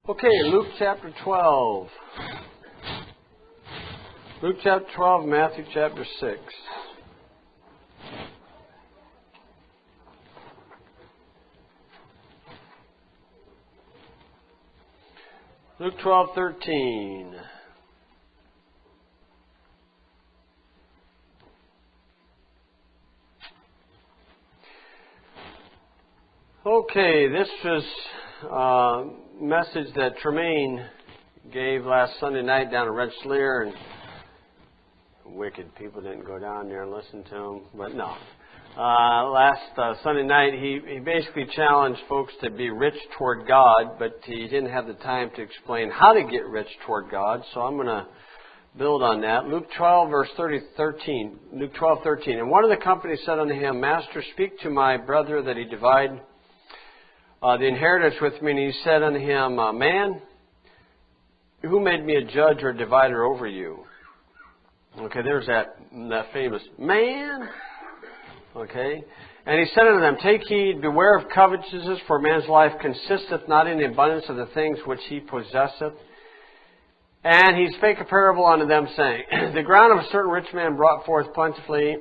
Okay, Luke chapter 12. Luke chapter 12, Matthew chapter 6. Luke 12:13. Okay, this was a message that Tremaine gave last Sunday night down at Rensselaer, and wicked people didn't go down there and listen to him, but no. Last Sunday night, he basically challenged folks to be rich toward God, but he didn't have the time to explain how to get rich toward God, so I'm going to build on that. Luke 12, verse 13. Luke 12:13. And one of the company said unto him, Master, speak to my brother that he divide the inheritance with me. And he said unto him, Man, who made me a judge or divider over you? Okay, there's that famous man. Okay. And he said unto them, Take heed, beware of covetousness, for man's life consisteth not in the abundance of the things which he possesseth. And he spake a parable unto them, saying, The ground of a certain rich man brought forth plentifully.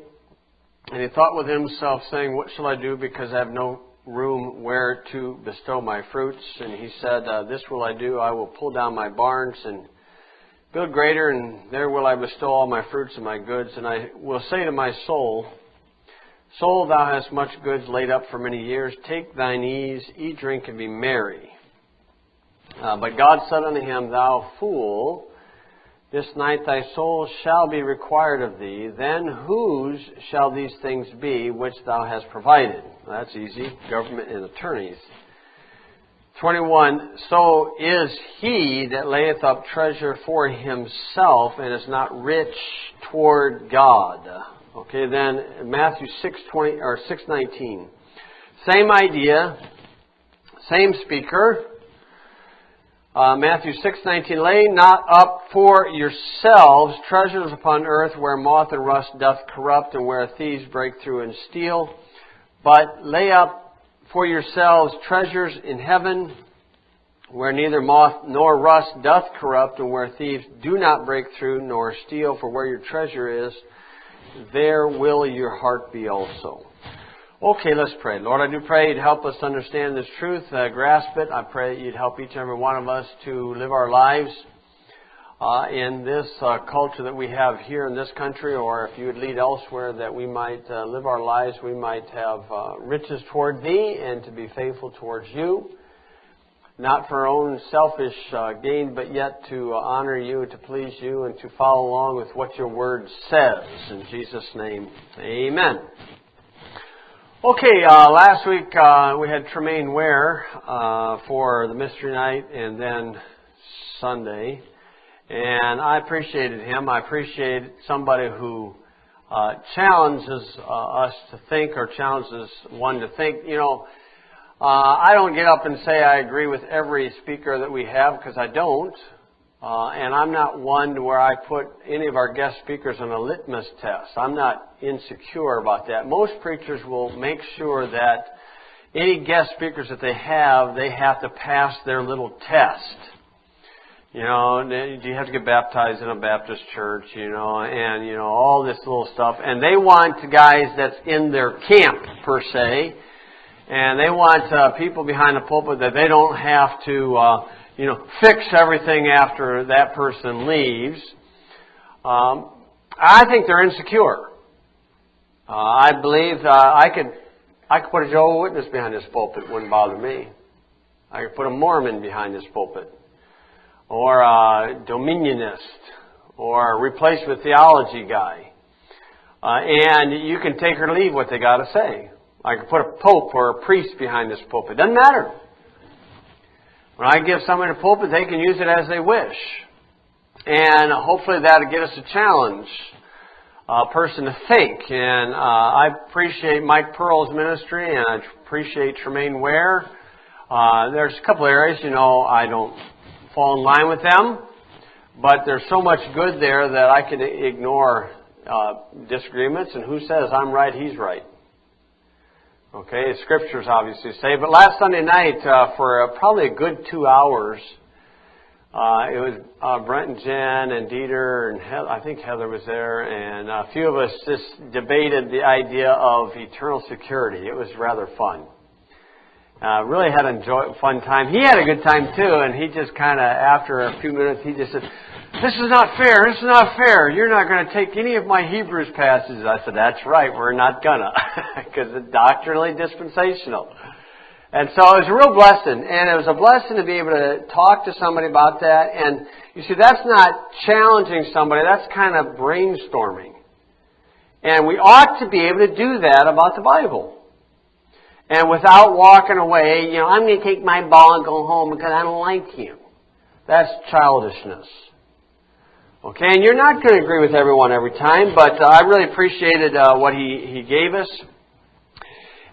And he thought with himself, saying, What shall I do, because I have no room where to bestow my fruits? And he said, This will I do, I will pull down my barns and build greater, and there will I bestow all my fruits and my goods. And I will say to my soul, Soul, thou hast much goods laid up for many years. Take thine ease, eat, drink, and be merry. But God said unto him, Thou fool, this night thy soul shall be required of thee. Then whose shall these things be which thou hast provided? Well, that's easy. Government and attorneys. 21. So is he that layeth up treasure for himself and is not rich toward God. Okay, then Matthew 6:20 or 6:19. Same idea, same speaker. Matthew 6:19. Lay not up for yourselves treasures upon earth, where moth and rust doth corrupt, and where thieves break through and steal. But lay up for yourselves treasures in heaven, where neither moth nor rust doth corrupt, and where thieves do not break through nor steal. For where your treasure is, there will your heart be also. Okay, let's pray. Lord, I do pray you'd help us understand this truth, grasp it. I pray you'd help each and every one of us to live our lives in this culture that we have here in this country, or if you would lead elsewhere, that we might live our lives, we might have riches toward thee and to be faithful towards you, not for our own selfish gain, but yet to honor you, to please you, and to follow along with what your word says. In Jesus' name, amen. Okay, last week we had Tremaine Ware for the Mystery Night and then Sunday. And I appreciated him. I appreciate somebody who challenges us to think, or challenges one to think. You know, I don't get up and say I agree with every speaker that we have, because I don't. And I'm not one where I put any of our guest speakers on a litmus test. I'm not insecure about that. Most preachers will make sure that any guest speakers that they have to pass their little test. You know, do you have to get baptized in a Baptist church, and, all this little stuff. And they want guys that's in their camp, per se. And they want people behind the pulpit that they don't have to, fix everything after that person leaves. I think they're insecure. I believe I could put a Jehovah's Witness behind this pulpit. It wouldn't bother me. I could put a Mormon behind this pulpit, or a Dominionist, or a replacement theology guy. And you can take or leave what they got to say. I could put a pope or a priest behind this pulpit. Doesn't matter. When I give somebody a pulpit, they can use it as they wish. And hopefully that'll get us a challenge, a person to think. And I appreciate Mike Pearl's ministry, and I appreciate Tremaine Ware. There's a couple areas, I don't fall in line with them, but there's so much good there that I can ignore disagreements. And who says I'm right, he's right? Okay, scriptures obviously say. But last Sunday night, for probably a good 2 hours, It was Brent and Jen and Dieter and I think Heather was there, and a few of us just debated the idea of eternal security. It was rather fun. Really had a fun time. He had a good time too, and he just kind of, after a few minutes, he just said, "This is not fair. This is not fair. You're not going to take any of my Hebrews passages." I said, "That's right. We're not gonna," because it's doctrinally dispensational. And so it was a real blessing, and it was a blessing to be able to talk to somebody about that. And you see, that's not challenging somebody, that's kind of brainstorming. And we ought to be able to do that about the Bible. And without walking away, I'm going to take my ball and go home because I don't like you. That's childishness. Okay, and you're not going to agree with everyone every time, but I really appreciated what he gave us.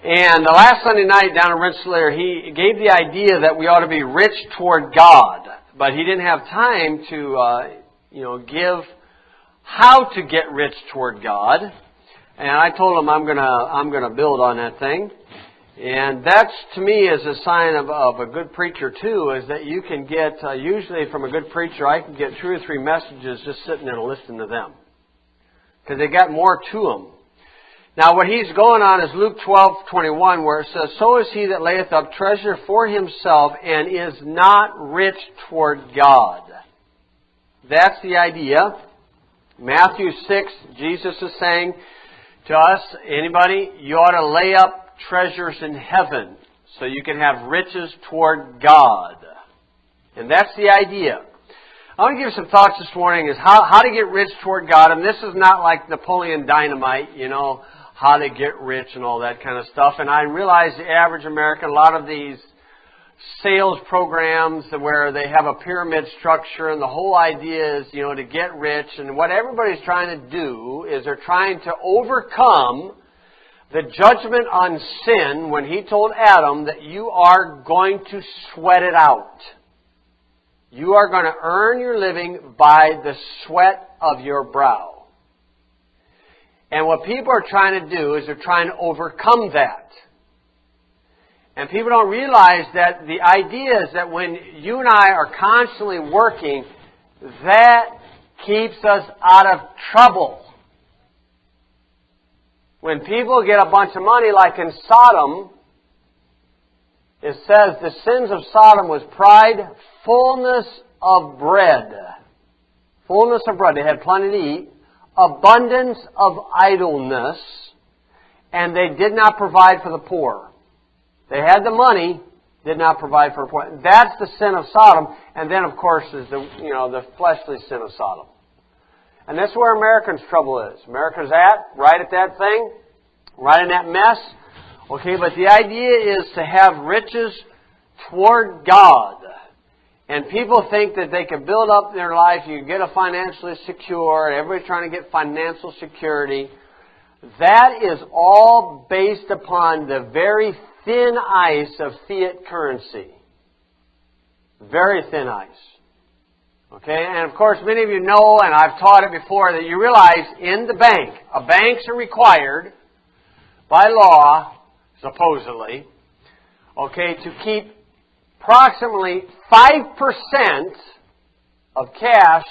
And the last Sunday night down in Rensselaer, he gave the idea that we ought to be rich toward God, but he didn't have time to, give how to get rich toward God. And I told him I'm gonna build on that thing. And that's, to me, is a sign of a good preacher too, is that you can get, usually from a good preacher, I can get 2 or 3 messages just sitting there and listening to them, because they got more to them. Now, what he's going on is Luke 12:21, where it says, "So is he that layeth up treasure for himself and is not rich toward God." That's the idea. Matthew 6, Jesus is saying to us, anybody, you ought to lay up treasures in heaven so you can have riches toward God. And that's the idea. I want to give some thoughts this morning is how to get rich toward God. And this is not like Napoleon Dynamite, how to get rich and all that kind of stuff. And I realize the average American, a lot of these sales programs where they have a pyramid structure and the whole idea is, to get rich. And what everybody's trying to do is they're trying to overcome the judgment on sin when he told Adam that you are going to sweat it out. You are going to earn your living by the sweat of your brow. And what people are trying to do is they're trying to overcome that. And people don't realize that the idea is that when you and I are constantly working, that keeps us out of trouble. When people get a bunch of money, like in Sodom, it says the sins of Sodom was pride, fullness of bread. Fullness of bread. They had plenty to eat. Abundance of idleness. And they did not provide for the poor. They had the money, did not provide for the poor. That's the sin of Sodom. And then, of course, is the fleshly sin of Sodom. And that's where Americans' trouble is. America's right at that thing, right in that mess. Okay, but the idea is to have riches toward God. And people think that they can build up their life, you get a financially secure, everybody's trying to get financial security. That is all based upon the very thin ice of fiat currency. Very thin ice. Okay, and of course many of you know, and I've taught it before, that you realize in the bank, banks are required by law, supposedly, okay, to keep approximately 5% of cash.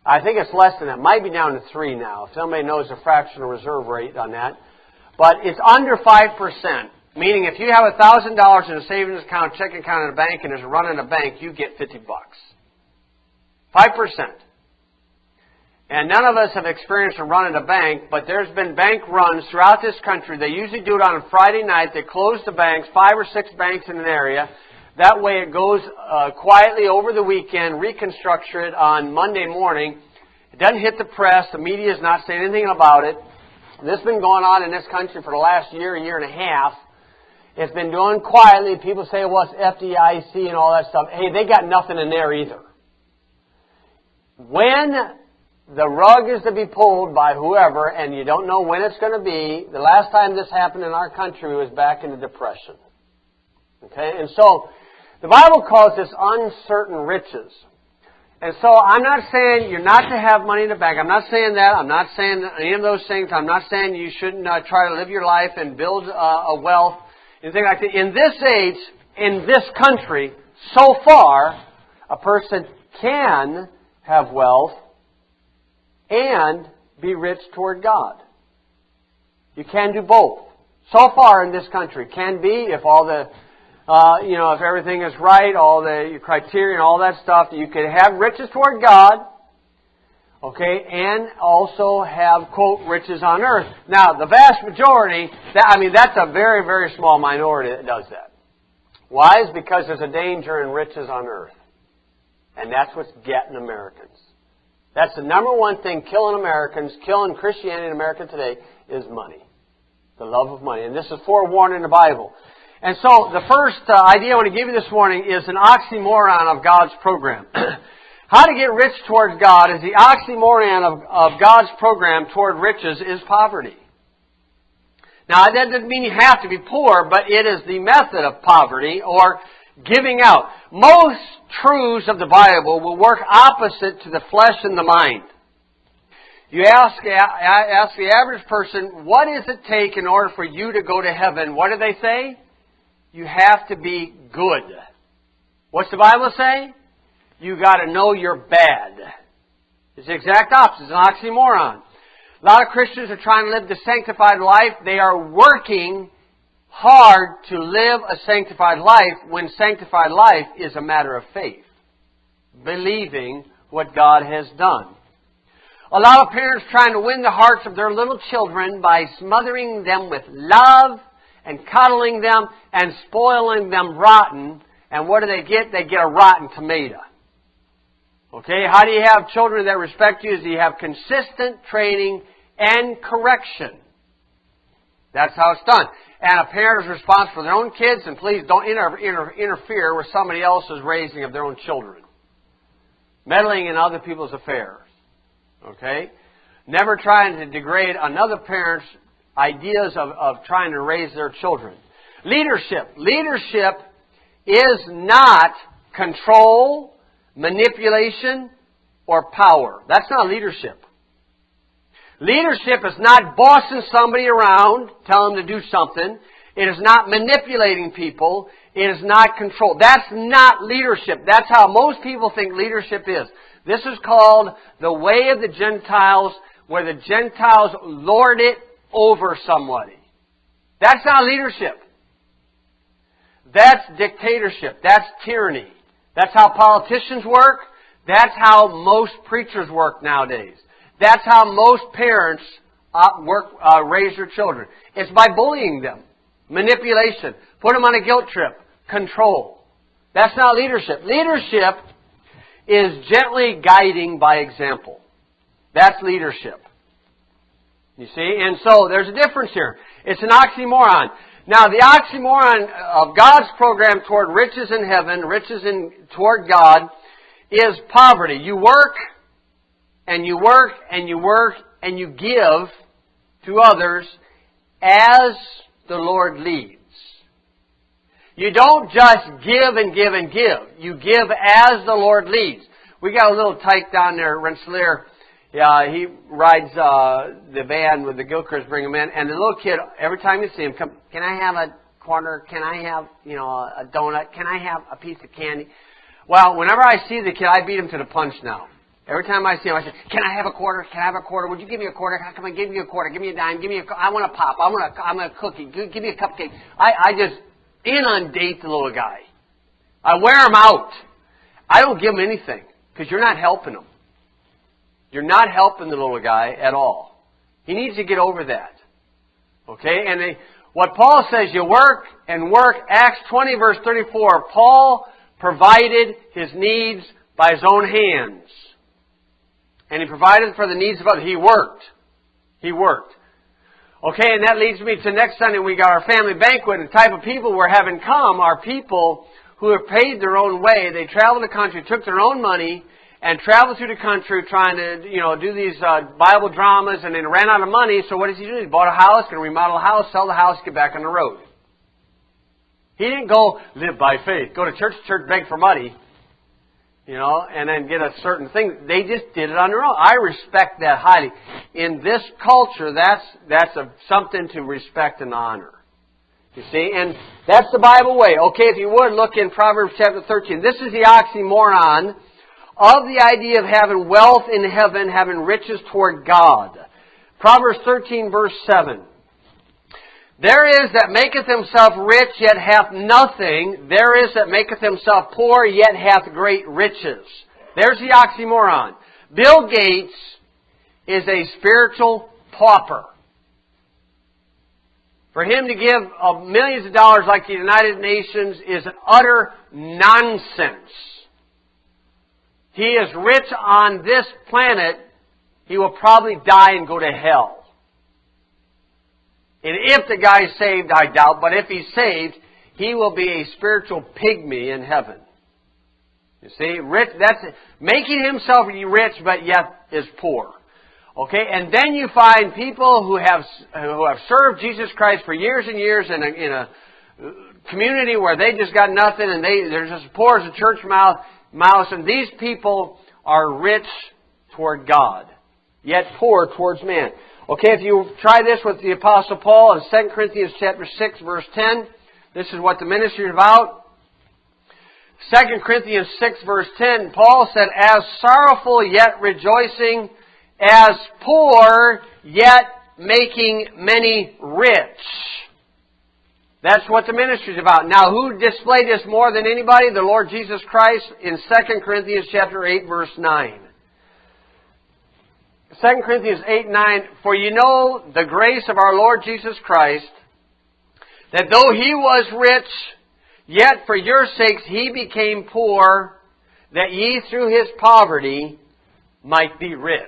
I think it's less than that. It might be down to 3 now. If somebody knows the fractional reserve rate on that. But it's under 5%. Meaning if you have $1,000 in a savings account, checking account in a bank, and there's a run in a bank, you get $50. 5%. And none of us have experienced a run in a bank, but there's been bank runs throughout this country. They usually do it on a Friday night. They close the banks, 5 or 6 banks in an area. That way it goes quietly over the weekend, reconstruct it on Monday morning. It doesn't hit the press. The media is not saying anything about it. This has been going on in this country for the last year and a half. It's been done quietly. People say, well, it's FDIC and all that stuff. Hey, they got nothing in there either. When the rug is to be pulled by whoever, and you don't know when it's going to be, the last time this happened in our country was back in the Depression. Okay, and so the Bible calls this uncertain riches. And so I'm not saying you're not to have money in the bank. I'm not saying that. I'm not saying any of those things. I'm not saying you shouldn't try to live your life and build a wealth, anything like that. In this age, in this country, so far, a person can have wealth and be rich toward God. You can do both. So far in this country, can be if all the, if everything is right, all the criteria and all that stuff, you can have riches toward God, okay, and also have, quote, riches on earth. Now, the vast majority, that's a very, very small minority that does that. Why? Is because there's a danger in riches on earth. And that's what's getting Americans. That's the number one thing killing Americans, killing Christianity in America today, is money. The love of money. And this is forewarned in the Bible. And so the first idea I want to give you this morning is an oxymoron of God's program. How to get rich towards God is the oxymoron of God's program toward riches is poverty. Now, that doesn't mean you have to be poor, but it is the method of poverty or giving out. Most truths of the Bible will work opposite to the flesh and the mind. You ask the average person, what does it take in order for you to go to heaven? What do they say? You have to be good. What's the Bible say? You got to know you're bad. It's the exact opposite. It's an oxymoron. A lot of Christians are trying to live the sanctified life. They are working hard to live a sanctified life when sanctified life is a matter of faith. Believing what God has done. A lot of parents trying to win the hearts of their little children by smothering them with love and cuddling them and spoiling them rotten. And what do they get? They get a rotten tomato. Okay, how do you have children that respect you? Is you have consistent training and correction. That's how it's done. And a parent is responsible for their own kids, and please don't interfere with somebody else's raising of their own children. Meddling in other people's affairs. Okay? Never trying to degrade another parent's ideas of trying to raise their children. Leadership. Leadership is not control, manipulation, or power. That's not leadership. Leadership is not bossing somebody around, telling them to do something. It is not manipulating people. It is not control. That's not leadership. That's how most people think leadership is. This is called the way of the Gentiles, where the Gentiles lord it over somebody. That's not leadership. That's dictatorship. That's tyranny. That's how politicians work. That's how most preachers work nowadays. That's how most parents raise their children. It's by bullying them. Manipulation. Put them on a guilt trip. Control. That's not leadership. Leadership is gently guiding by example. That's leadership. You see? And so there's a difference here. It's an oxymoron. Now, the oxymoron of God's program toward riches in heaven, toward God, is poverty. You work, and you work, and you work, and you give to others as the Lord leads. You don't just give and give and give. You give as the Lord leads. We got a little tyke down there at Rensselaer. Yeah, he rides the van with the Gilkers, bring him in, and the little kid, every time you see him, come, can I have a quarter? Can I have, a donut? Can I have a piece of candy? Well, whenever I see the kid, I beat him to the punch now. Every time I see him, I say, can I have a quarter? Can I have a quarter? Would you give me a quarter? Come on, give me a quarter. Give me a dime. I want a pop. I want a cookie. Give me a cupcake. I just inundate the little guy. I wear him out. I don't give him anything because you're not helping him. You're not helping the little guy at all. He needs to get over that. Okay? And what Paul says, you work and work. Acts 20 verse 34, Paul provided his needs by his own hands. And he provided for the needs of others. He worked. He worked. Okay, and that leads me to next Sunday. We got our family banquet, and the type of people we're having come are people who have paid their own way. They traveled the country, took their own money, and traveled through the country trying to, do these Bible dramas, and then ran out of money. So what does he do? He bought a house, going to remodel a house, sell the house, get back on the road. He didn't go live by faith, go to church, beg for money, and then get a certain thing. They just did it on their own. I respect that highly. In this culture, that's something to respect and honor. You see, and that's the Bible way. Okay, if you would, look in Proverbs chapter 13. This is the oxymoron of the idea of having wealth in heaven, having riches toward God. Proverbs 13, verse 7. There is that maketh himself rich, yet hath nothing. There is that maketh himself poor, yet hath great riches. There's the oxymoron. Bill Gates is a spiritual pauper. For him to give millions of dollars like the United Nations is an utter nonsense. He is rich on this planet. He will probably die and go to hell. And if the guy's saved, I doubt, but if he's saved, he will be a spiritual pygmy in heaven. You see, rich, that's making himself rich, but yet is poor. Okay, and then you find people who have served Jesus Christ for years and years in a community where they just got nothing, and they're just poor as a church mouse, and these people are rich toward God, yet poor towards man. Okay, if you try this with the Apostle Paul in 2 Corinthians chapter 6, verse 10, this is what the ministry is about. 2 Corinthians 6, verse 10, Paul said, as sorrowful yet rejoicing, as poor yet making many rich. That's what the ministry is about. Now, who displayed this more than anybody? The Lord Jesus Christ in 2 Corinthians chapter 8, verse 9. 2 Corinthians 8, 9, for you know the grace of our Lord Jesus Christ, that though He was rich, yet for your sakes He became poor, that ye through His poverty might be rich.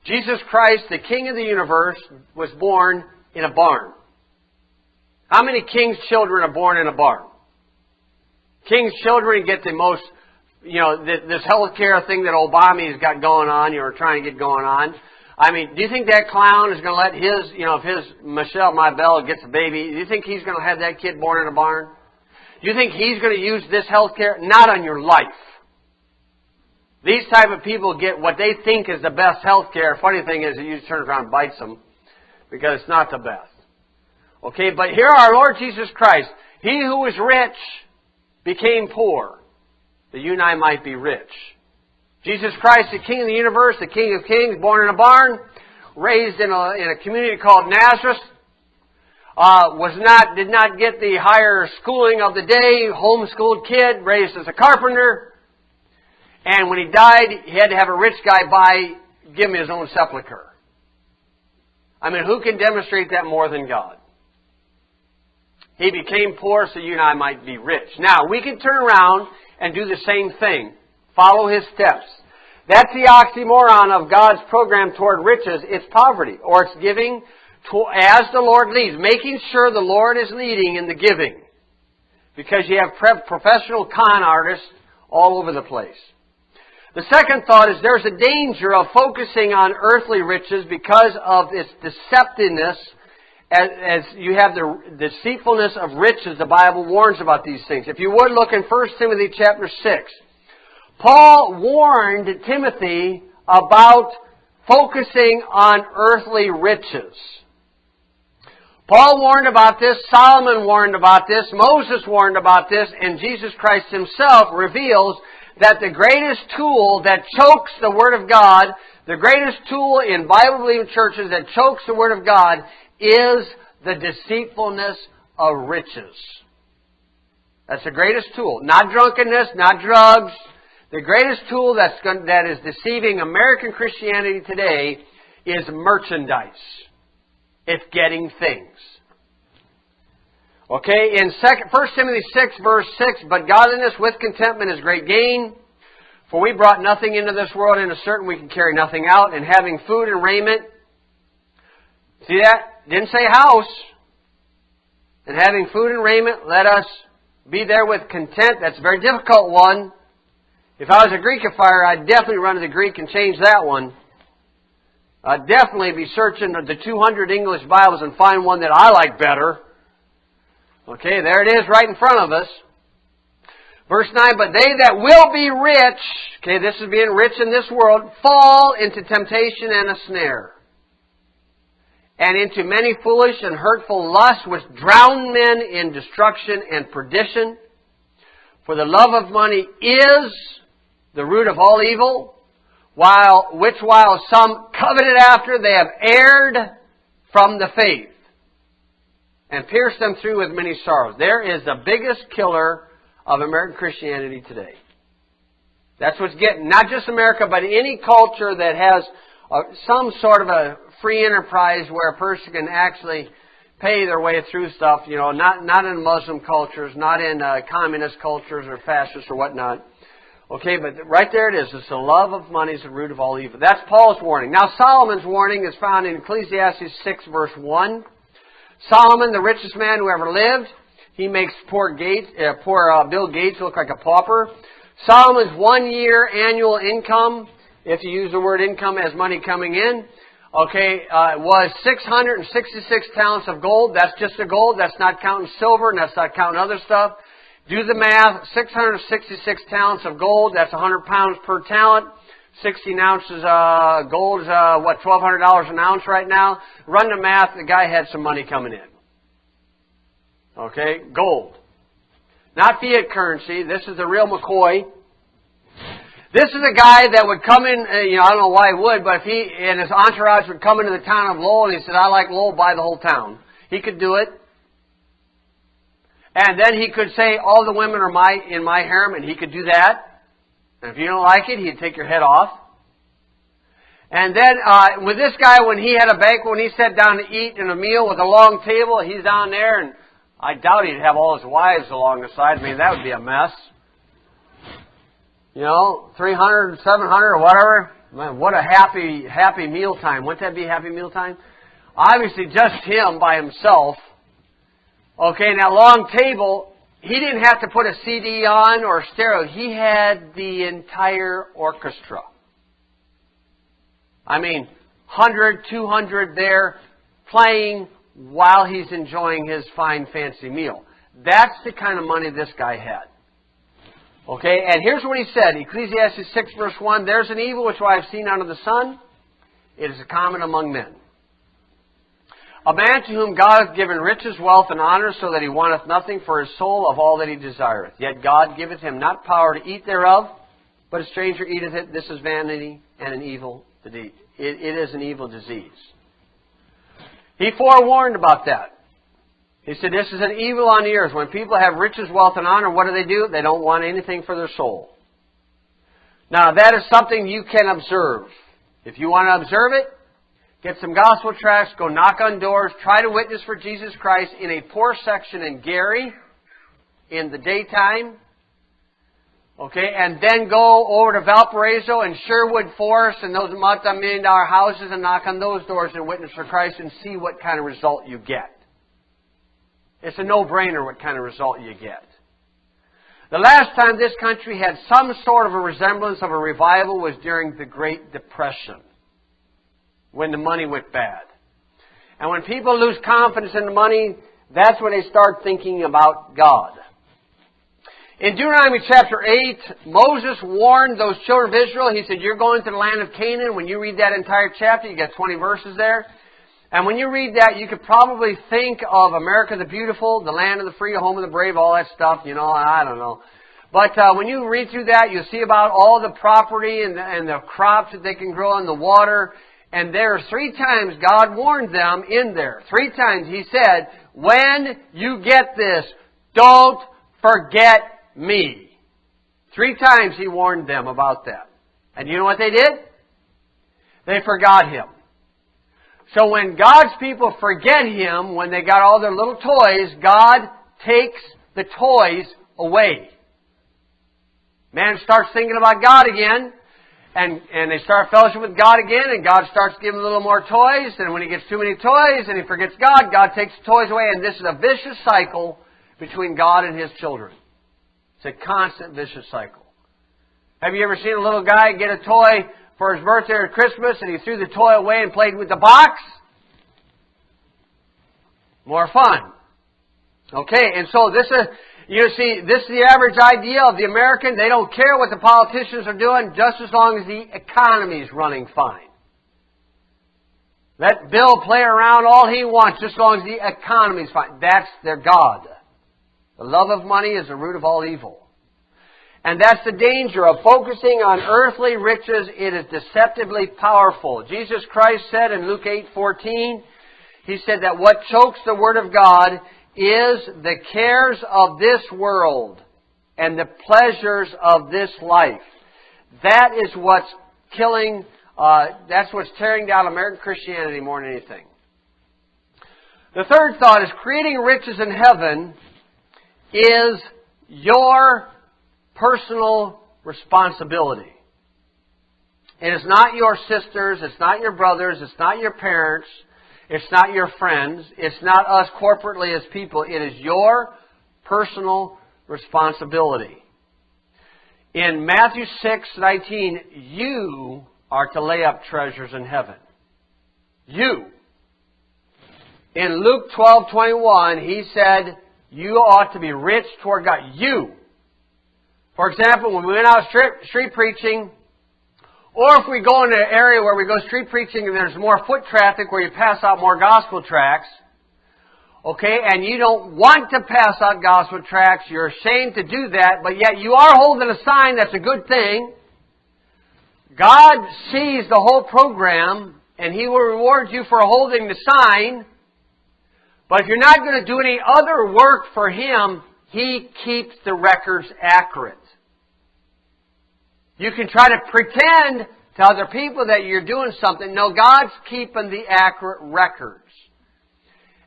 Jesus Christ, the King of the universe, was born in a barn. How many king's children are born in a barn? King's children get the most, this healthcare thing that Obama's got going on, trying to get going on. I mean, do you think that clown is going to let his, if his Michelle Mybelle gets a baby, do you think he's going to have that kid born in a barn? Do you think he's going to use this healthcare? Not on your life. These type of people get what they think is the best health care. Funny thing is, it usually turns around and bites them because it's not the best. Okay, but here our Lord Jesus Christ, He who was rich became poor, that you and I might be rich. Jesus Christ, the King of the universe, the King of kings, born in a barn, raised in a community called Nazareth, did not get the higher schooling of the day, homeschooled kid, raised as a carpenter. And when he died, he had to have a rich guy give him his own sepulcher. I mean, who can demonstrate that more than God? He became poor so you and I might be rich. Now, we can turn around and do the same thing. Follow His steps. That's the oxymoron of God's program toward riches. It's poverty, or it's giving as the Lord leads. Making sure the Lord is leading in the giving. Because you have professional con artists all over the place. The second thought is there's a danger of focusing on earthly riches because of its deceptiveness. As you have the deceitfulness of riches, the Bible warns about these things. If you would look in 1 Timothy chapter 6. Paul warned Timothy about focusing on earthly riches. Paul warned about this, Solomon warned about this, Moses warned about this, and Jesus Christ Himself reveals that the greatest tool that chokes the Word of God, the greatest tool in Bible-believing churches that chokes the Word of God is the deceitfulness of riches. That's the greatest tool. Not drunkenness, not drugs. The greatest tool that is deceiving American Christianity today is merchandise. It's getting things. Okay, in 1 Timothy 6, verse 6, but godliness with contentment is great gain. For we brought nothing into this world, and is certain we can carry nothing out. And having food and raiment. See that? Didn't say house. And having food and raiment, let us be there with content. That's a very difficult one. If I was a Greekifier, I'd definitely run to the Greek and change that one. I'd definitely be searching the 200 English Bibles and find one that I like better. Okay, there it is right in front of us. Verse 9, but they that will be rich, okay, this is being rich in this world, fall into temptation and a snare. and into many foolish and hurtful lusts which drown men in destruction and perdition. For the love of money is the root of all evil, while some coveted after, they have erred from the faith, and pierced them through with many sorrows. There is the biggest killer of American Christianity today. That's what's getting, not just America, but any culture that has some sort of a free enterprise where a person can actually pay their way through stuff, not in Muslim cultures, not in communist cultures or fascist or whatnot. Okay, but right there it is. It's the love of money is the root of all evil. That's Paul's warning. Now Solomon's warning is found in Ecclesiastes 6 verse 1. Solomon, the richest man who ever lived, he makes poor Bill Gates look like a pauper. Solomon's 1 year annual income, if you use the word income as money coming in, was 666 talents of gold. That's just the gold. That's not counting silver, and that's not counting other stuff. Do the math. 666 talents of gold. That's 100 pounds per talent. 16 ounces gold is, $1,200 an ounce right now. Run the math. The guy had some money coming in. Okay, gold. Not fiat currency. This is the real McCoy. This is a guy that would come in, I don't know why he would, but if he and his entourage would come into the town of Lowell and he said, I like Lowell, buy the whole town. He could do it. And then he could say, all the women are in my harem, and he could do that. And if you don't like it, he'd take your head off. And then with this guy, when he had a banquet, when he sat down to eat in a meal with a long table, he's down there, and I doubt he'd have all his wives along the side. I mean, that would be a mess. 300, 700 or whatever. Man, what a happy meal time. Wouldn't that be happy meal time? Obviously, just him by himself. Okay, and that long table, he didn't have to put a CD on or a stereo. He had the entire orchestra. I mean, 100, 200 there playing while he's enjoying his fine, fancy meal. That's the kind of money this guy had. Okay, and here's what he said, Ecclesiastes 6 verse 1, there's an evil which I have seen under the sun. It is common among men. A man to whom God hath given riches, wealth, and honor, so that he wanteth nothing for his soul of all that he desireth. Yet God giveth him not power to eat thereof, but a stranger eateth it. This is vanity and an evil disease. It is an evil disease. He forewarned about that. He said, this is an evil on the earth. When people have riches, wealth, and honor, what do? They don't want anything for their soul. Now, that is something you can observe. If you want to observe it, get some gospel tracts, go knock on doors, try to witness for Jesus Christ in a poor section in Gary in the daytime. Okay, and then go over to Valparaiso and Sherwood Forest and those multi-million-dollar houses and knock on those doors and witness for Christ and see what kind of result you get. It's a no-brainer what kind of result you get. The last time this country had some sort of a resemblance of a revival was during the Great Depression, when the money went bad. And when people lose confidence in the money, that's when they start thinking about God. In Deuteronomy chapter 8, Moses warned those children of Israel. He said, you're going to the land of Canaan. When you read that entire chapter, you get 20 verses there. And when you read that, you could probably think of America the Beautiful, the land of the free, the home of the brave, all that stuff, I don't know. But when you read through that, you'll see about all the property and the crops that they can grow in the water. And there are 3 times God warned them in there. 3 times He said, when you get this, don't forget me. 3 times He warned them about that. And you know what they did? They forgot Him. So when God's people forget Him, when they got all their little toys, God takes the toys away. Man starts thinking about God again, and they start fellowship with God again, and God starts giving a little more toys, and when he gets too many toys and he forgets God, God takes the toys away, and this is a vicious cycle between God and His children. It's a constant vicious cycle. Have you ever seen a little guy get a toy for his birthday or Christmas, and he threw the toy away and played with the box? More fun. Okay, and so this is, this is the average idea of the American. They don't care what the politicians are doing just as long as the economy is running fine. Let Bill play around all he wants, just as long as the economy's fine. That's their God. The love of money is the root of all evil. And that's the danger of focusing on earthly riches. It is deceptively powerful. Jesus Christ said in Luke 8:14, He said that what chokes the Word of God is the cares of this world and the pleasures of this life. That is what's killing, that's what's tearing down American Christianity more than anything. The third thought is creating riches in heaven is your personal responsibility. It is not your sisters, it's not your brothers, it's not your parents, it's not your friends, it's not us corporately as people. It is your personal responsibility. In Matthew 6:19, you are to lay up treasures in heaven. You. In Luke 12:21, He said, you ought to be rich toward God. You. For example, when we went out street preaching, or if we go in an area where we go street preaching and there's more foot traffic where you pass out more gospel tracts, okay, and you don't want to pass out gospel tracts, you're ashamed to do that, but yet you are holding a sign, that's a good thing. God sees the whole program, and He will reward you for holding the sign. But if you're not going to do any other work for Him, He keeps the records accurate. You can try to pretend to other people that you're doing something. No, God's keeping the accurate records.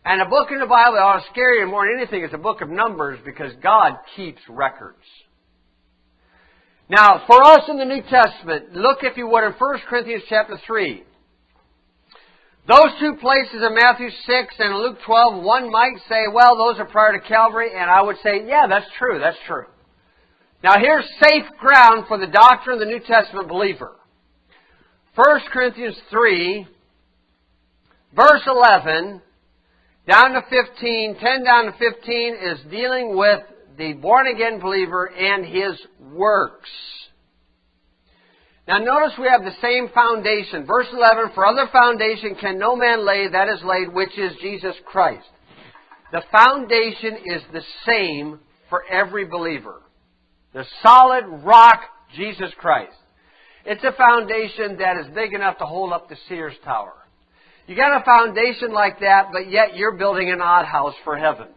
And a book in the Bible that ought to scare you more than anything is the book of Numbers, because God keeps records. Now, for us in the New Testament, look, if you would, in 1 Corinthians chapter 3. Those two places in Matthew 6 and Luke 12, one might say, well, those are prior to Calvary, and I would say, yeah, that's true, that's true. Now, here's safe ground for the doctrine of the New Testament believer. 1 Corinthians 3, verse 11, down to 15, 10 down to 15 is dealing with the born-again believer and his works. Now notice we have the same foundation. Verse 11, for other foundation can no man lay, that is laid, which is Jesus Christ. The foundation is the same for every believer. The solid rock, Jesus Christ. It's a foundation that is big enough to hold up the Sears Tower. You got a foundation like that, but yet you're building an odd house for heaven.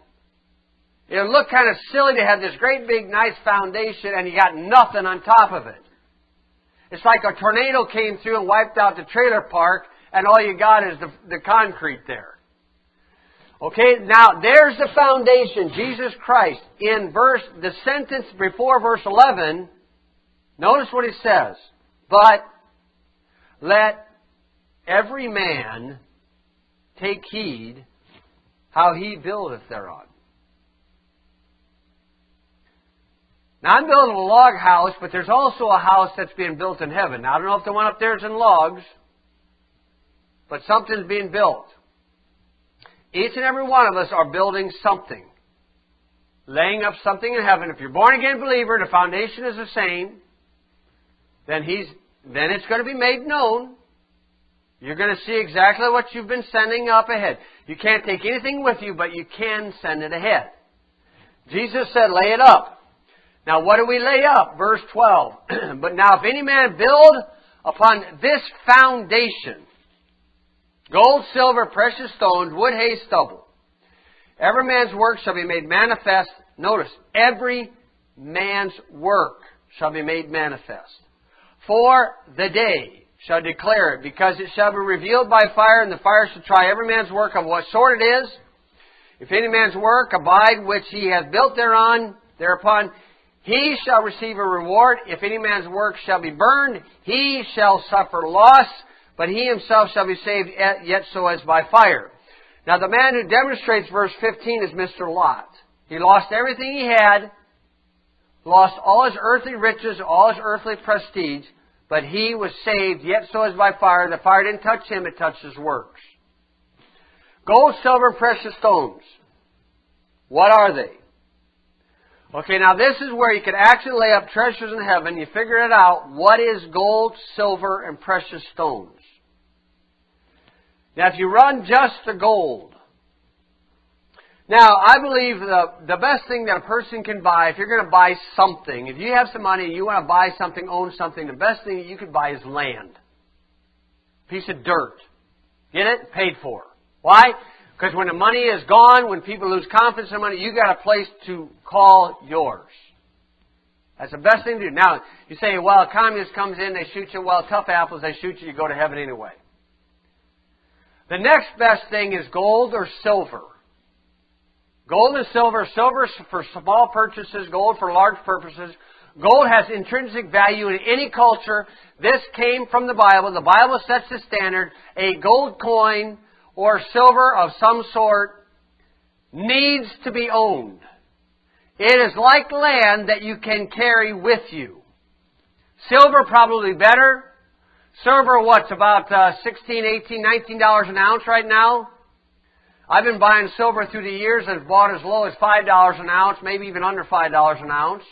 It would look kind of silly to have this great big nice foundation and you got nothing on top of it. It's like a tornado came through and wiped out the trailer park and all you got is the concrete there. Okay, now there's the foundation, Jesus Christ. In the sentence before verse 11, notice what he says. But let every man take heed how he buildeth thereon. Now, I'm building a log house, but there's also a house that's being built in heaven. Now, I don't know if the one up there is in logs, but something's being built. Each and every one of us are building something. Laying up something in heaven. If you're a born-again believer, the foundation is the same, then it's going to be made known. You're going to see exactly what you've been sending up ahead. You can't take anything with you, but you can send it ahead. Jesus said, lay it up. Now, what do we lay up? Verse 12. But now, if any man build upon this foundation, gold, silver, precious stones, wood, hay, stubble, every man's work shall be made manifest. Notice, every man's work shall be made manifest. For the day shall declare it, because it shall be revealed by fire, and the fire shall try every man's work of what sort it is. If any man's work abide which he has built thereupon, he shall receive a reward. If any man's work shall be burned, he shall suffer loss, but he himself shall be saved, yet so as by fire. Now the man who demonstrates verse 15 is Mr. Lot. He lost everything he had, lost all his earthly riches, all his earthly prestige, but he was saved, yet so as by fire. The fire didn't touch him, it touched his works. Gold, silver, precious stones. What are they? Okay, now this is where you can actually lay up treasures in heaven. You figure it out. What is gold, silver, and precious stones? Now, if you run just the gold. Now, I believe the best thing that a person can buy, if you're going to buy something, if you have some money and you want to buy something, own something, the best thing that you could buy is land. Piece of dirt. Get it? Paid for. Why? Because when the money is gone, when people lose confidence in money, you got a place to call yours. That's the best thing to do. Now, you say, well, a communist comes in, they shoot you. Well, tough apples, they shoot you, you go to heaven anyway. The next best thing is gold or silver. Gold and silver. Silver for small purchases, gold for large purposes. Gold has intrinsic value in any culture. This came from the Bible. The Bible sets the standard. A gold coin or silver of some sort needs to be owned. It is like land that you can carry with you. Silver probably better. Silver, what's about $16, $18, $19 an ounce right now? I've been buying silver through the years and it's bought as low as $5 an ounce, maybe even under $5 an ounce.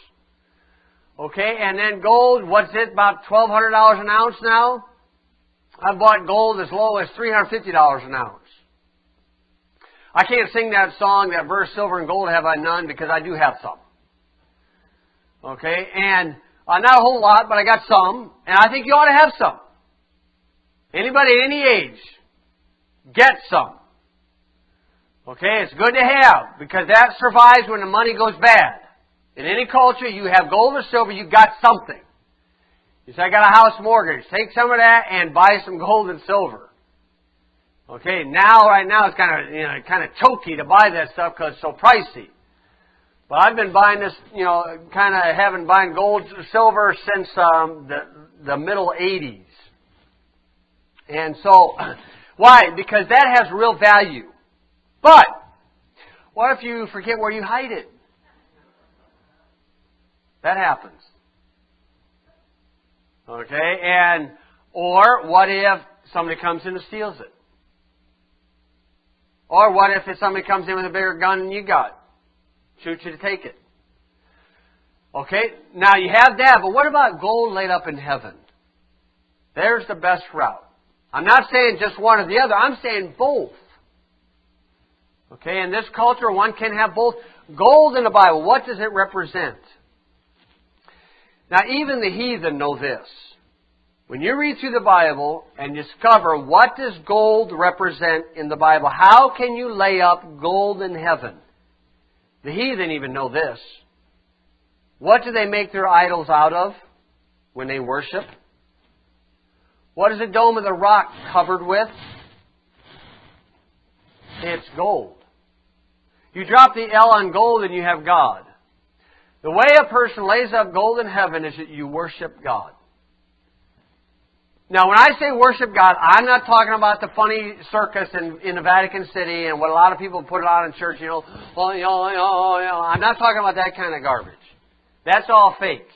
Okay, and then gold, what's it, about $1,200 an ounce now? I've bought gold as low as $350 an ounce. I can't sing that song, that verse, silver and gold have I none, because I do have some. Okay, and not a whole lot, but I got some, and I think you ought to have some. Anybody at any age, get some. Okay, it's good to have, because that survives when the money goes bad. In any culture, you have gold or silver, you got something. You say, I got a house mortgage. Take some of that and buy some gold and silver. Okay, right now it's kind of choky to buy that stuff because it's so pricey. But I've been buying this, buying gold, silver since the middle 80s. And so, why? Because that has real value. But, what if you forget where you hide it? That happens. Okay, or what if somebody comes in and steals it? Or what if somebody comes in with a bigger gun than you got? Shoots you to take it. Okay, now you have that, but what about gold laid up in heaven? There's the best route. I'm not saying just one or the other, I'm saying both. Okay, in this culture, one can have both. Gold in the Bible, what does it represent? Now, even the heathen know this. When you read through the Bible and discover what does gold represent in the Bible, how can you lay up gold in heaven? The heathen even know this. What do they make their idols out of when they worship? What is the dome of the rock covered with? It's gold. You drop the L on gold and you have God. The way a person lays up gold in heaven is that you worship God. Now, when I say worship God, I'm not talking about the funny circus in the Vatican City and what a lot of people put it on in church, I'm not talking about that kind of garbage. That's all fake.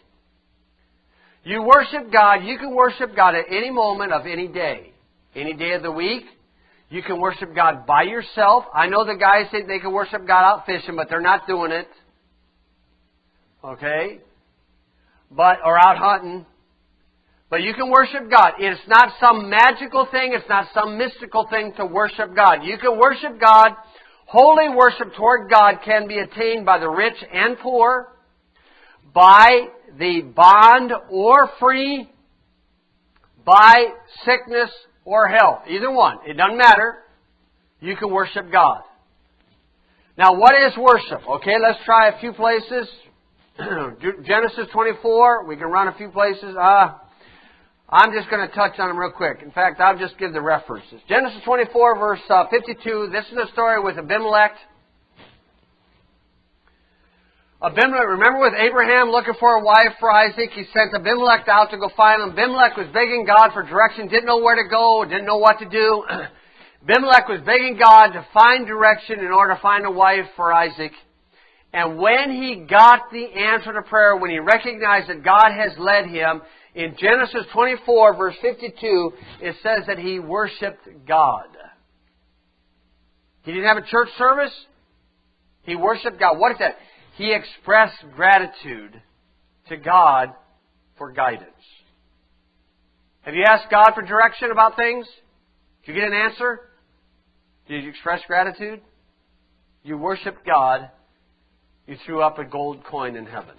You worship God. You can worship God at any moment of any day. Any day of the week. You can worship God by yourself. I know the guys think they can worship God out fishing, but they're not doing it. Okay? Or out hunting. But you can worship God. It's not some magical thing. It's not some mystical thing to worship God. You can worship God. Holy worship toward God can be attained by the rich and poor, by the bond or free, by sickness or health. Either one. It doesn't matter. You can worship God. Now, what is worship? Okay, let's try a few places. Genesis 24. We can run a few places. I'm just going to touch on them real quick. In fact, I'll just give the references. Genesis 24, verse 52. This is a story with Abimelech. Remember with Abraham looking for a wife for Isaac, he sent Abimelech out to go find him. Abimelech was begging God for direction, didn't know where to go, didn't know what to do. Abimelech was begging God to find direction in order to find a wife for Isaac. And when he got the answer to prayer, when he recognized that God has led him, in Genesis 24, verse 52, it says that he worshiped God. He didn't have a church service. He worshiped God. What is that? He expressed gratitude to God for guidance. Have you asked God for direction about things? Did you get an answer? Did you express gratitude? You worshiped God. You threw up a gold coin in heaven.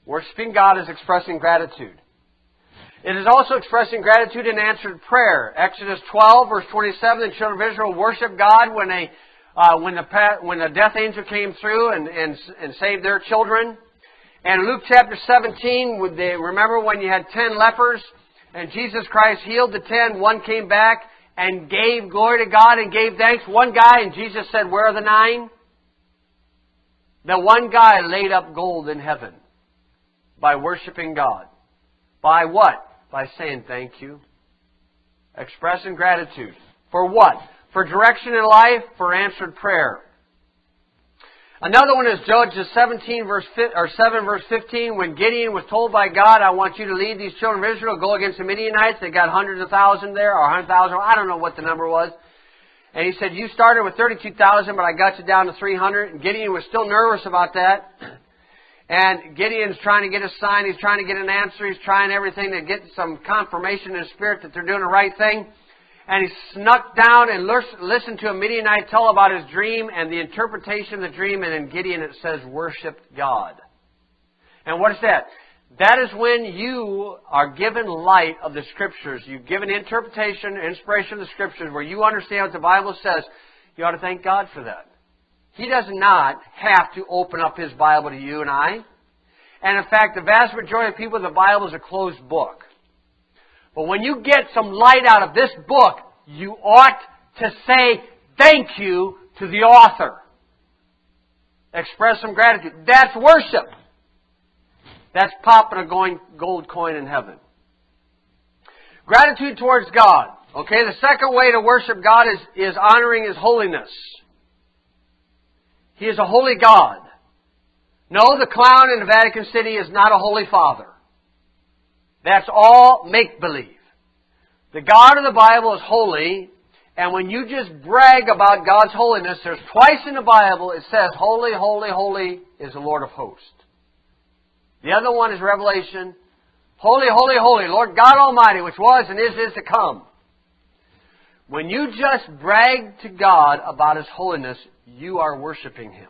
Worshiping God is expressing gratitude. It is also expressing gratitude in answered prayer. Exodus 12, verse 27, the children of Israel worshiped God when the death angel came through and saved their children. And Luke chapter 17, remember when you had 10 lepers and Jesus Christ healed the 10, one came back and gave glory to God and gave thanks. One guy, and Jesus said, "Where are the 9?" The one guy laid up gold in heaven by worshiping God. By what? By saying thank you. Expressing gratitude. For what? For direction in life, for answered prayer. Another one is Judges 7 verse 15, when Gideon was told by God, "I want you to lead these children of Israel, go against the Midianites." They got hundreds of thousands there, or 100,000, I don't know what the number was. And he said, "You started with 32,000, but I got you down to 300. And Gideon was still nervous about that. And Gideon's trying to get a sign. He's trying to get an answer. He's trying everything to get some confirmation in his spirit that they're doing the right thing. And he snuck down and listened to a Midianite tell about his dream and the interpretation of the dream. And in Gideon it says, worshiped God. And what is that? That is when you are given light of the Scriptures. You've given interpretation, inspiration of the Scriptures where you understand what the Bible says. You ought to thank God for that. He does not have to open up His Bible to you and I. And in fact, the vast majority of people, the Bible is a closed book. But when you get some light out of this book, you ought to say thank you to the author. Express some gratitude. That's worship. That's popping a gold coin in heaven. Gratitude towards God. Okay, the second way to worship God is honoring His holiness. He is a holy God. No, the clown in the Vatican City is not a holy father. That's all make-believe. The God of the Bible is holy, and when you just brag about God's holiness, there's twice in the Bible it says, "Holy, holy, holy is the Lord of hosts." The other one is Revelation. "Holy, holy, holy, Lord God Almighty, which was and is to come." When you just brag to God about His holiness, you are worshiping Him.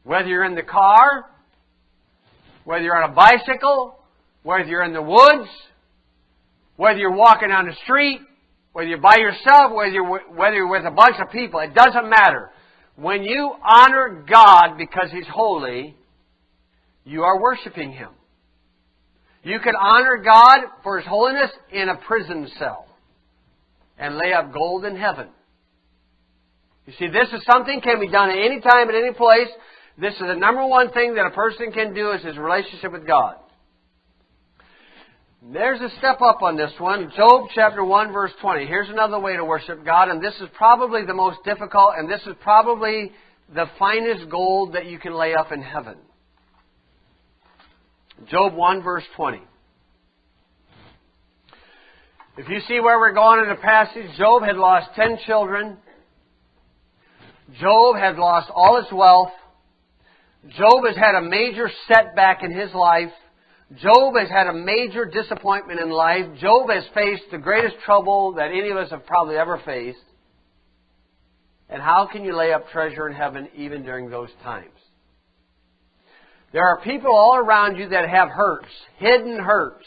Whether you're in the car, whether you're on a bicycle, whether you're in the woods, whether you're walking on the street, whether you're by yourself, whether you're with a bunch of people, it doesn't matter. When you honor God because He's holy, you are worshiping Him. You can honor God for His holiness in a prison cell and lay up gold in heaven. You see, this is something can be done at any time, at any place. This is the number one thing that a person can do is his relationship with God. There's a step up on this one. Job chapter 1 verse 20. Here's another way to worship God, and this is probably the most difficult, and this is probably the finest gold that you can lay up in heaven. Job 1 verse 20. If you see where we're going in the passage, Job had lost 10 children. Job had lost all his wealth. Job has had a major setback in his life. Job has had a major disappointment in life. Job has faced the greatest trouble that any of us have probably ever faced. And how can you lay up treasure in heaven even during those times? There are people all around you that have hurts, hidden hurts.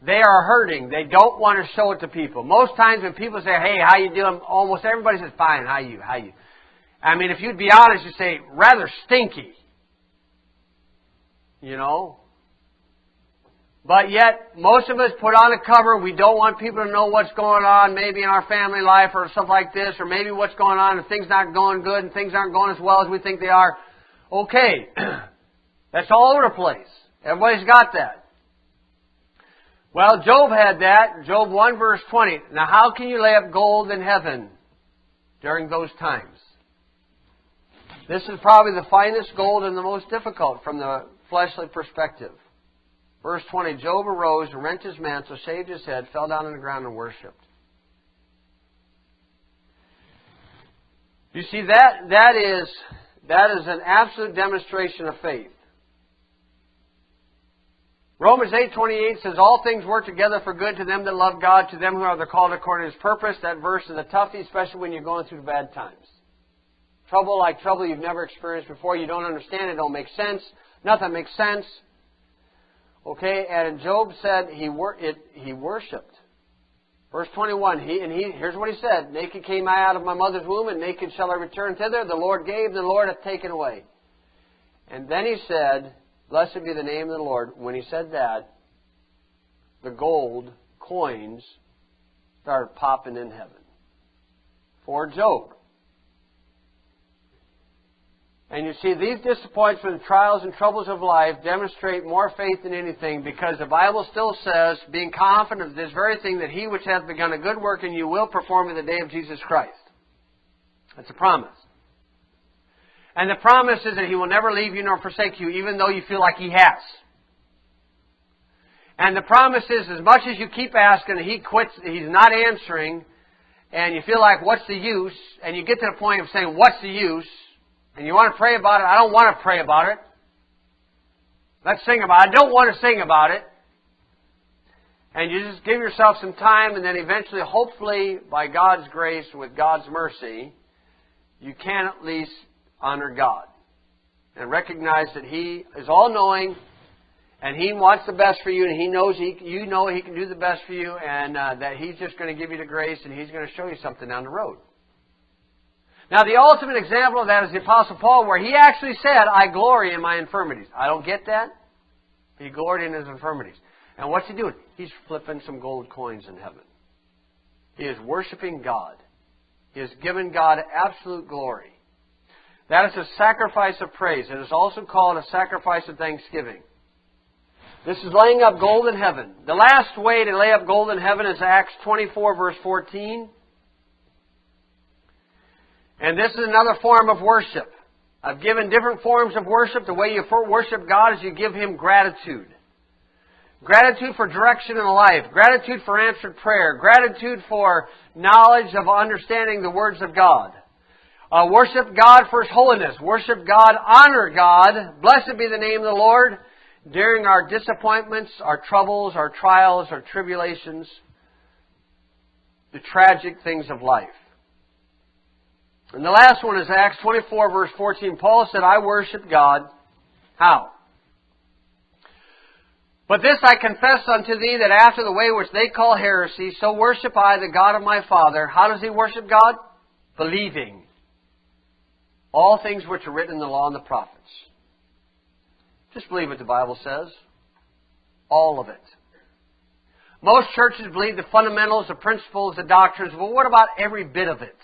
They are hurting. They don't want to show it to people. Most times when people say, "Hey, how you doing?" Almost everybody says, "Fine, how you? How you?" I mean, if you'd be honest, you'd say, "Rather stinky." You know? But yet, most of us put on a cover. We don't want people to know what's going on, maybe in our family life or stuff like this, or maybe what's going on and things not going good and things aren't going as well as we think they are. Okay. That's all over the place. Everybody's got that. Well, Job had that. Job 1 verse 20. Now, how can you lay up gold in heaven during those times? This is probably the finest gold and the most difficult from the fleshly perspective. Verse 20, Job arose and rent his mantle, shaved his head, fell down on the ground and worshipped. You see, that is an absolute demonstration of faith. Romans 8:28 says, all things work together for good to them that love God, to them who are the called according to His purpose. That verse is a toughie, especially when you're going through the bad times. Trouble like trouble you've never experienced before. You don't understand it. Don't make sense. Nothing makes sense. Okay, and Job said he worshipped. Verse 21, here's what he said. Naked came I out of my mother's womb, and naked shall I return thither. The Lord gave, and the Lord hath taken away. And then he said, blessed be the name of the Lord. When he said that, the gold coins started popping in heaven for Job. And you see, these disappointments, trials, and troubles of life demonstrate more faith than anything, because the Bible still says, being confident of this very thing, that He which hath begun a good work in you will perform in the day of Jesus Christ. That's a promise. And the promise is that He will never leave you nor forsake you, even though you feel like He has. And the promise is, as much as you keep asking and He quits, He's not answering, and you feel like, what's the use? And you get to the point of saying, what's the use? And you want to pray about it. I don't want to pray about it. Let's sing about it. I don't want to sing about it. And you just give yourself some time, and then eventually, hopefully, by God's grace, with God's mercy, you can at least honor God and recognize that He is all-knowing, and He wants the best for you, and He knows you know He can do the best for you, and that He's just going to give you the grace, and He's going to show you something down the road. Now, the ultimate example of that is the Apostle Paul, where he actually said, I glory in my infirmities. I don't get that. He gloried in his infirmities. And what's he doing? He's flipping some gold coins in heaven. He is worshiping God. He has given God absolute glory. That is a sacrifice of praise. It is also called a sacrifice of thanksgiving. This is laying up gold in heaven. The last way to lay up gold in heaven is Acts 24, verse 14. And this is another form of worship. I've given different forms of worship. The way you worship God is you give Him gratitude. Gratitude for direction in life. Gratitude for answered prayer. Gratitude for knowledge of understanding the words of God. Worship God for His holiness. Worship God. Honor God. Blessed be the name of the Lord during our disappointments, our troubles, our trials, our tribulations, the tragic things of life. And the last one is Acts 24, verse 14. Paul said, I worship God. How? But this I confess unto thee, that after the way which they call heresy, so worship I the God of my Father. How does he worship God? Believing all things which are written in the law and the prophets. Just believe what the Bible says. All of it. Most churches believe the fundamentals, the principles, the doctrines. Well, what about every bit of it?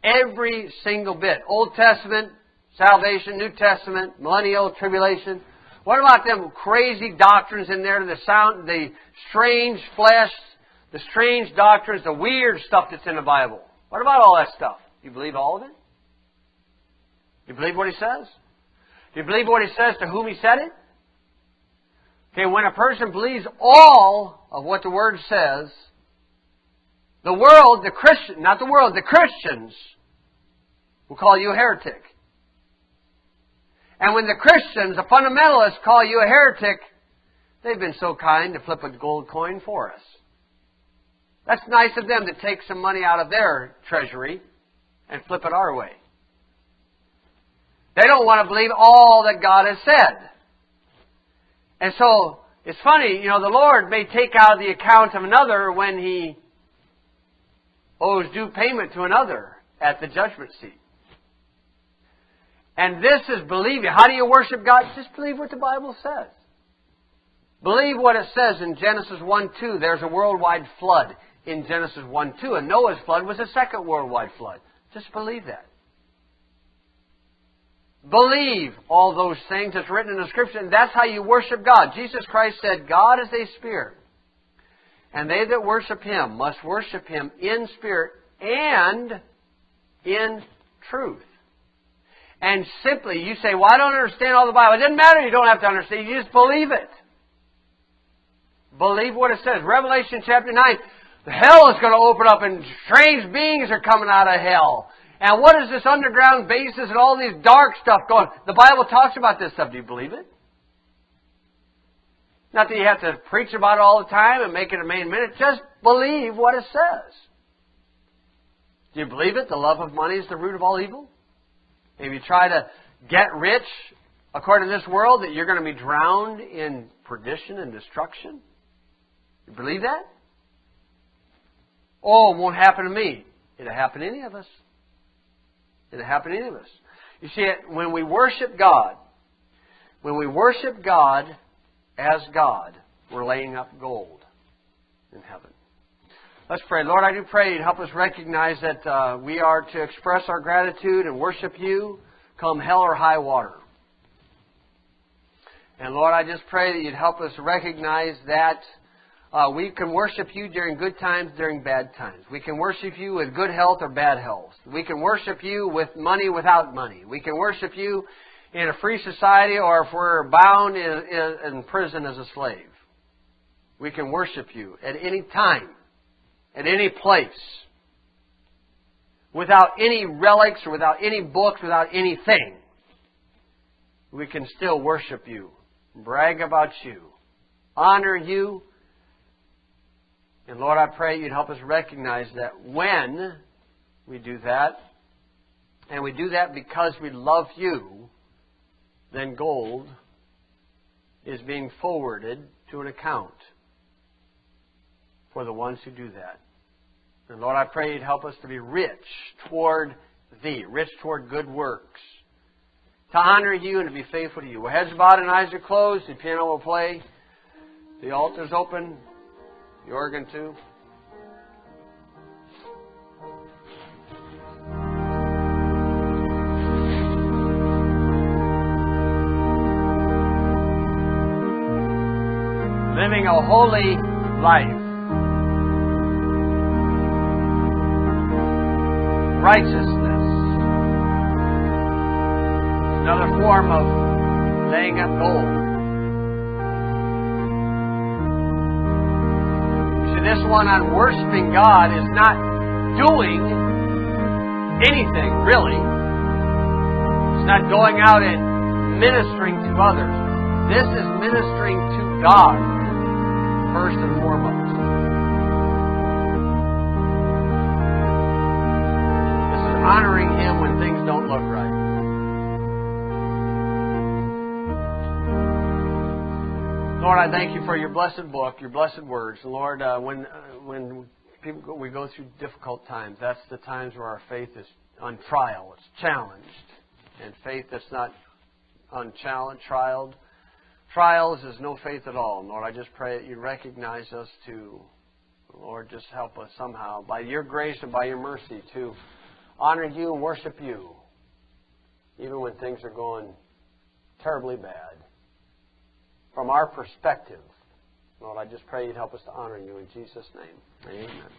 Every single bit. Old Testament, salvation, New Testament, millennial, tribulation. What about them crazy doctrines in there, the strange flesh, the strange doctrines, the weird stuff that's in the Bible? What about all that stuff? You believe all of it? You believe what he says? Do you believe what he says to whom he said it? Okay, when a person believes all of what the Word says, the world, the Christian, not the world, the Christians will call you a heretic. And when the Christians, the fundamentalists, call you a heretic, they've been so kind to flip a gold coin for us. That's nice of them to take some money out of their treasury and flip it our way. They don't want to believe all that God has said. And so, it's funny, the Lord may take out the account of another when He owes due payment to another at the judgment seat. And this is believing. How do you worship God? Just believe what the Bible says. Believe what it says in Genesis 1:2. There's a worldwide flood in Genesis 1:2. And Noah's flood was a second worldwide flood. Just believe that. Believe all those things that's written in the Scripture. And that's how you worship God. Jesus Christ said, God is a spirit. And they that worship Him must worship Him in spirit and in truth. And simply, you say, well, I don't understand all the Bible. It doesn't matter. You don't have to understand. You just believe it. Believe what it says. Revelation chapter 9. The hell is going to open up and strange beings are coming out of hell. And what is this underground bases and all these dark stuff going? The Bible talks about this stuff. Do you believe it? Not that you have to preach about it all the time and make it a main minute. Just believe what it says. Do you believe it? The love of money is the root of all evil? If you try to get rich according to this world, that you're going to be drowned in perdition and destruction? You believe that? Oh, it won't happen to me. It'll happen to any of us. It'll happen to any of us. You see, when we worship God as God, we're laying up gold in heaven. Let's pray. Lord, I do pray you'd help us recognize that we are to express our gratitude and worship you come hell or high water. And Lord, I just pray that you'd help us recognize that we can worship you during good times, during bad times. We can worship you with good health or bad health. We can worship you with money, without money. We can worship you in a free society, or if we're bound in prison as a slave. We can worship you at any time, at any place, without any relics or without any books, without anything. We can still worship you, brag about you, honor you. And Lord, I pray you'd help us recognize that when we do that, and we do that because we love you, then gold is being forwarded to an account for the ones who do that. And Lord, I pray you'd help us to be rich toward Thee, rich toward good works, to honor you and to be faithful to you. With heads bowed and eyes are closed, the piano will play, the altar's open, the organ too. Living a holy life. Righteousness. Another form of laying up gold. See, this one on worshiping God is not doing anything, really. It's not going out and ministering to others. This is ministering to God, first and foremost. This is honoring Him when things don't look right. Lord, I thank you for your blessed book, your blessed words. Lord, when we go through difficult times, that's the times where our faith is on trial. It's challenged. And faith that's not unchallenged, trials is no faith at all. Lord, I just pray that you recognize us to, Lord, just help us somehow, by your grace and by your mercy, to honor you and worship you, even when things are going terribly bad. From our perspective, Lord, I just pray you'd help us to honor you in Jesus' name. Amen.